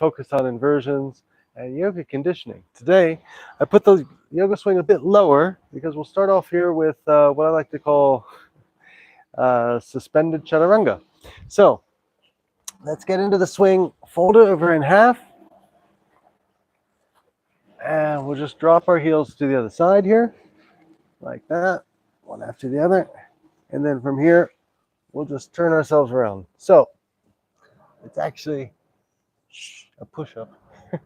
focus on inversions and yoga conditioning. Today, I put the yoga swing a bit lower because we'll start off here with what I like to call suspended chaturanga. So let's get into the swing. Fold it over in half. And we'll just drop our heels to the other side here, like that, one after the other. And then from here, we'll just turn ourselves around. So it's actually a push-up.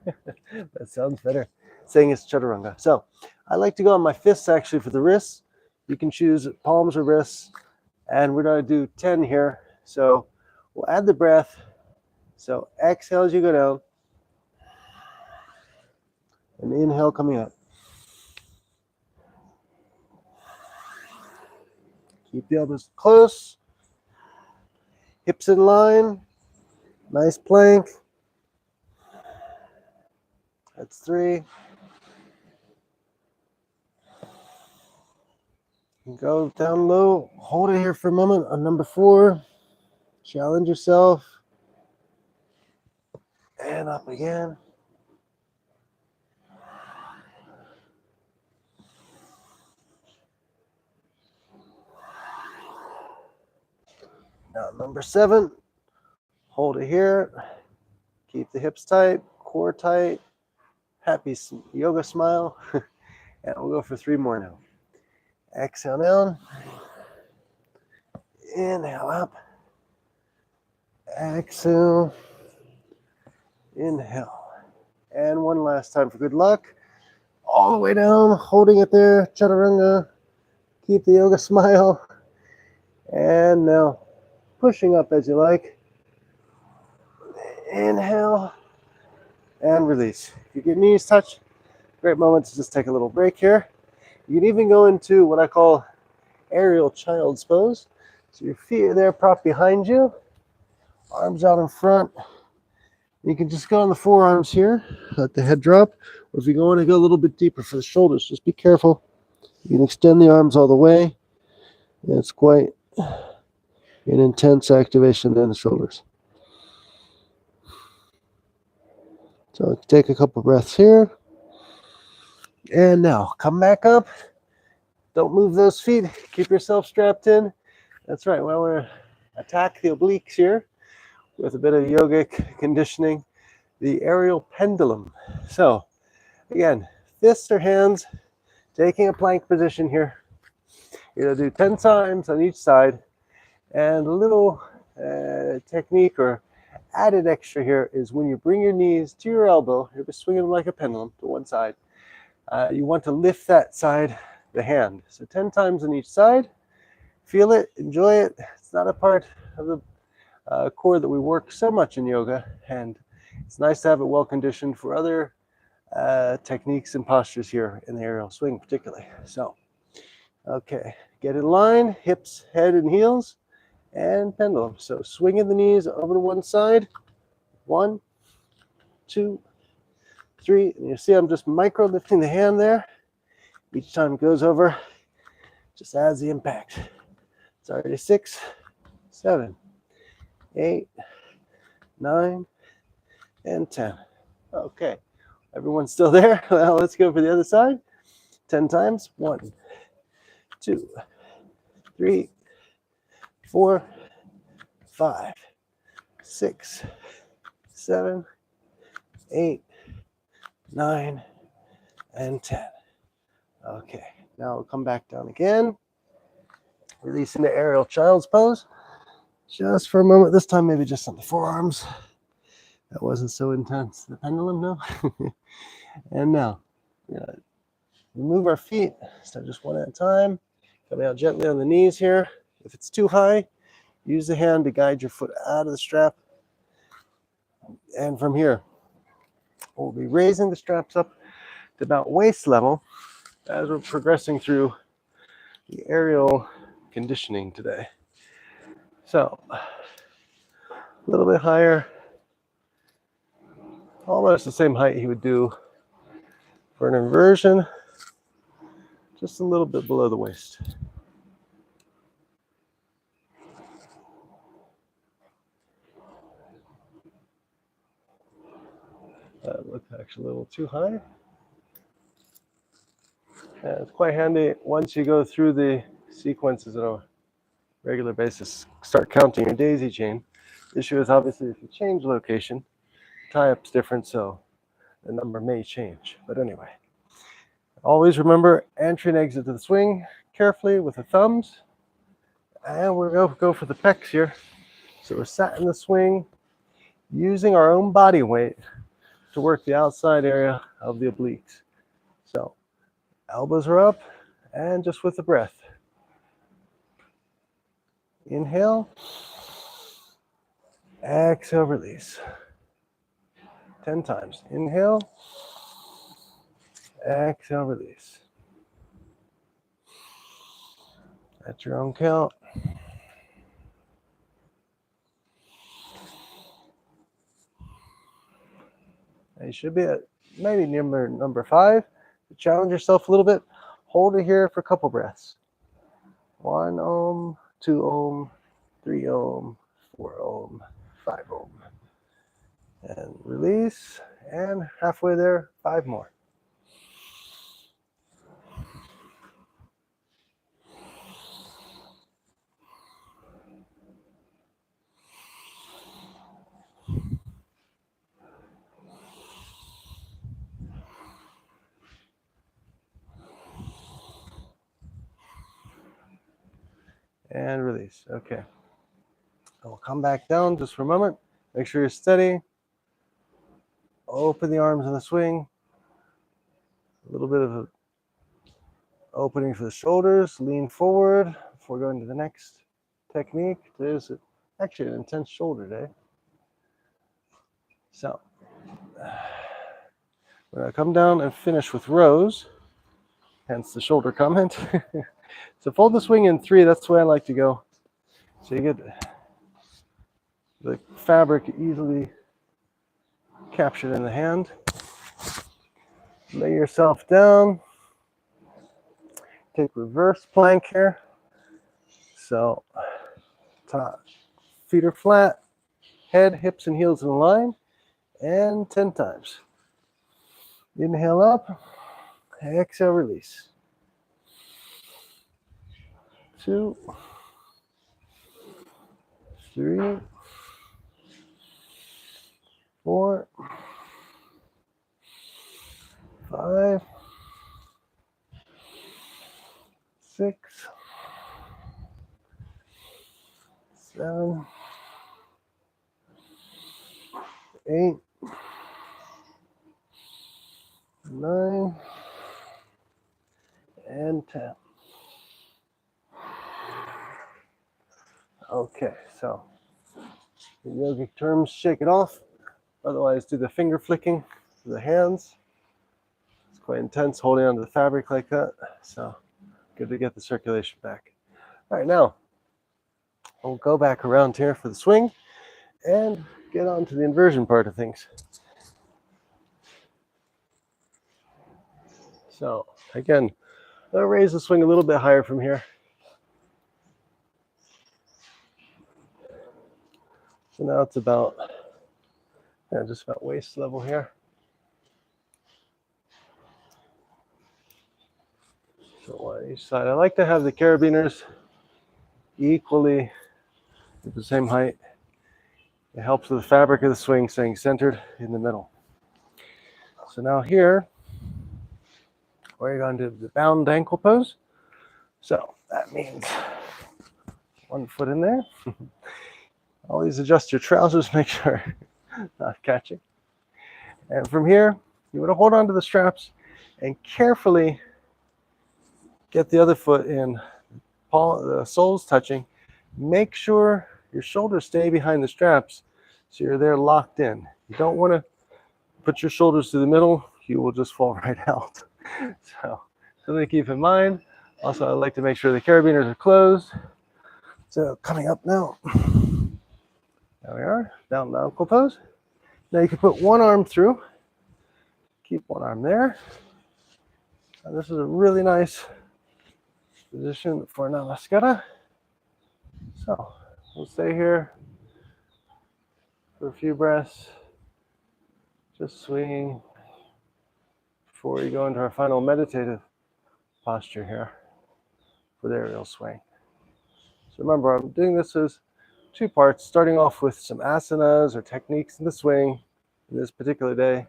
That sounds better, saying it's chaturanga. So I like to go on my fists actually for the wrists. You can choose palms or wrists. And we're going to do 10 here. So we'll add the breath. So exhale as you go down. And inhale coming up. Keep the elbows close. Hips in line. Nice plank. That's 3. Go down low. Hold it here for a moment on number 4. Challenge yourself. And up again. Now number 7. Hold it here. Keep the hips tight, core tight. Happy yoga smile. And we'll go for 3 more now. Exhale down. Inhale up. Exhale. Inhale. And one last time for good luck. All the way down, holding it there. Chaturanga. Keep the yoga smile. And now pushing up as you like. Inhale. And release. If you get knees touch, great moment to just take a little break here. You can even go into what I call aerial child's pose. So your feet are there propped behind you, arms out in front. You can just go on the forearms here, let the head drop. Or if you want to go a little bit deeper for the shoulders, just be careful. You can extend the arms all the way. And it's quite an intense activation there in the shoulders. So take a couple breaths here. And now come back up. Don't move those feet. Keep yourself strapped in. That's right. Well, we're attack the obliques here with a bit of yogic conditioning. The aerial pendulum. So again, fists or hands, taking a plank position here. You're going to do 10 times on each side. And a little technique or added extra here is when you bring your knees to your elbow, you're just swinging them like a pendulum to one side. You want to lift that side, the hand. So 10 times on each side. Feel it, enjoy it. It's not a part of the core that we work so much in yoga, and it's nice to have it well conditioned for other techniques and postures here in the aerial swing particularly. So, okay, get in line, hips, head, and heels, and pendulum. So swinging the knees over to one side. 1, 2, 3. And you see I'm just micro lifting the hand there. Each time it goes over, just adds the impact. It's already 6, 7, 8, 9, and 10. Okay, everyone's still there? Well, let's go for the other side. 10 times. 1, 2, 3, 4, 5, 6, 7, 8, 9, and 10. Okay, now we'll come back down again. Releasing the aerial child's pose. Just for a moment, this time maybe just on the forearms. That wasn't so intense. The pendulum, no? And now, move our feet. So just one at a time. Coming out gently on the knees here. If it's too high, use the hand to guide your foot out of the strap. And from here, we'll be raising the straps up to about waist level as we're progressing through the aerial conditioning today. So, a little bit higher, almost the same height he would do for an inversion, just a little bit below the waist. That looked actually a little too high. And it's quite handy once you go through the sequences on a regular basis. Start counting your daisy chain. The issue is obviously if you change location, tie-up's different, so the number may change. But anyway, always remember entry and exit to the swing carefully with the thumbs. And we're going to go for the pecs here. So we're sat in the swing using our own body weight to work the outside area of the obliques. So elbows are up and just with the breath. Inhale, exhale, release. 10 times. Inhale, exhale, release. At your own count. And you should be at maybe number 5. Challenge yourself a little bit. Hold it here for a couple breaths. 1 ohm, 2 ohm, 3 ohm, 4 ohm, 5 ohm. And release. And halfway there, 5 more. And release. Okay. We'll come back down just for a moment. Make sure you're steady. Open the arms in the swing. A little bit of an opening for the shoulders. Lean forward before going to the next technique. Today's actually an intense shoulder day. So, we're going to come down and finish with rows. Hence the shoulder comment. So fold the swing in 3. That's the way I like to go. So you get the fabric easily captured in the hand. Lay yourself down. Take reverse plank here. So feet are flat, head, hips, and heels in line, and 10 times. Inhale up, exhale, release. 2, 3, 4, 5, 6, 7, 8, 9, and 10. Okay, so in yogic terms, shake it off. Otherwise, do the finger flicking with the hands. It's quite intense holding onto the fabric like that. So good to get the circulation back. All right, now we'll go back around here for the swing and get on to the inversion part of things. So again, I'll raise the swing a little bit higher from here. So now it's about, just about waist level here. So on each side. I like to have the carabiners equally at the same height. It helps with the fabric of the swing staying centered in the middle. So now here, we're going to do the bound ankle pose. So that means 1 foot in there. Always adjust your trousers, make sure not catching. And from here, you want to hold on to the straps and carefully get the other foot in, the soles touching. Make sure your shoulders stay behind the straps so you're there locked in. You don't want to put your shoulders to the middle, you will just fall right out. So something to keep in mind. Also, I like to make sure the carabiners are closed. So coming up now. There we are, down the ankle pose. Now you can put one arm through, keep one arm there. And this is a really nice position for Namaskara. So we'll stay here for a few breaths, Just swinging before we go into our final meditative posture here for the aerial swing. So remember, I'm doing this as two parts, starting off with some asanas or techniques in the swing in this particular day,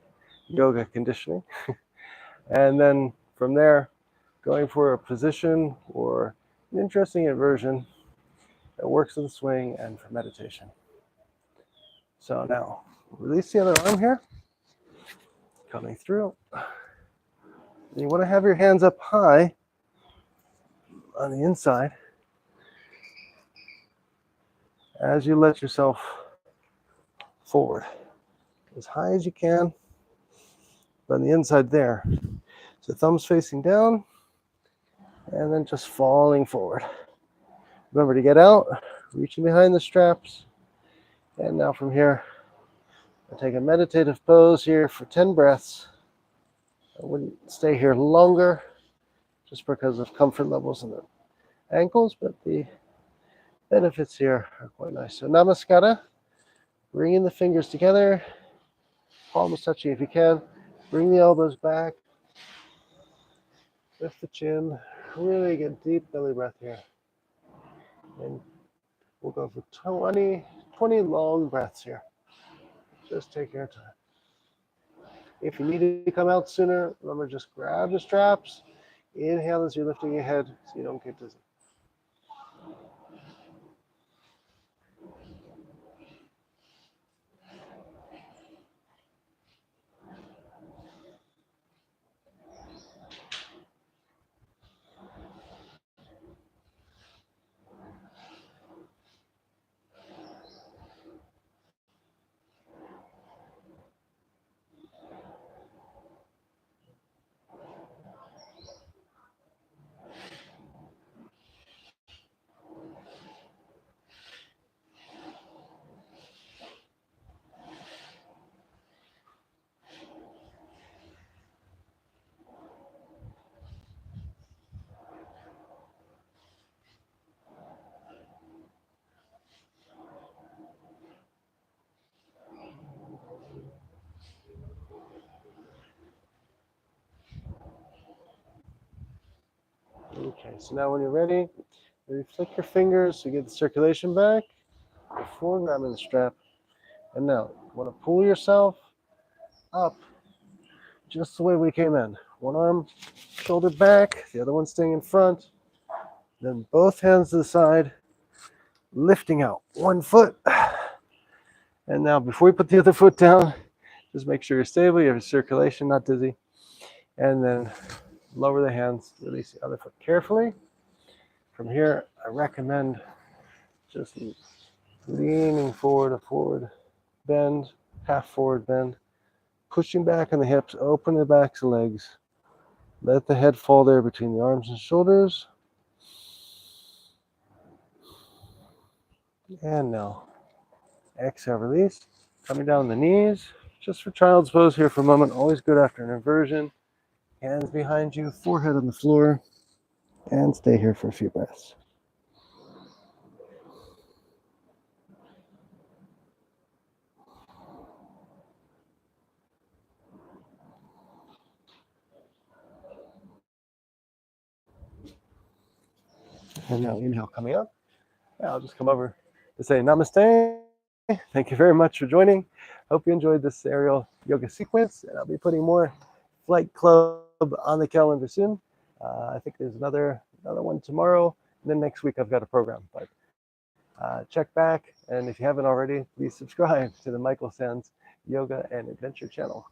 yoga conditioning. And then from there, going for a position or an interesting inversion that works in the swing and for meditation. So now, release the other arm here, coming through. And you want to have your hands up high on the inside as you let yourself forward. As high as you can, but on the inside there. So thumbs facing down, and then just falling forward. Remember to get out, reaching behind the straps. And now from here, I'll take a meditative pose here for 10 breaths. I wouldn't stay here longer just because of comfort levels in the ankles, but the benefits here are quite nice. So namaskara, bringing the fingers together, palms touching if you can. Bring the elbows back, lift the chin, really get deep belly breath here. And we'll go for 20 long breaths here. Just take your time. If you need to come out sooner, remember just grab the straps. Inhale as you're lifting your head so you don't get dizzy. Okay, so now when you're ready, maybe flick your fingers to get the circulation back before grabbing the strap. And now, you want to pull yourself up just the way we came in. One arm, shoulder back, the other one staying in front. Then both hands to the side, lifting out one foot. And now before we put the other foot down, just make sure you're stable, you have circulation, not dizzy. And then lower the hands, release the other foot carefully. From here, I recommend just leaning forward, a forward bend, half forward bend, pushing back on the hips, open the backs of the legs. Let the head fall there between the arms and shoulders. And now, exhale, release. Coming down on the knees, just for child's pose here for a moment. Always good after an inversion. Hands behind you, forehead on the floor, and stay here for a few breaths. And now inhale coming up. I'll just come over to say namaste. Thank you very much for joining. Hope you enjoyed this aerial yoga sequence. And I'll be putting more Flight Club on the calendar soon. I think there's another one tomorrow. And then next week I've got a program. But check back. And if you haven't already, please subscribe to the Michael Sands Yoga and Adventure channel.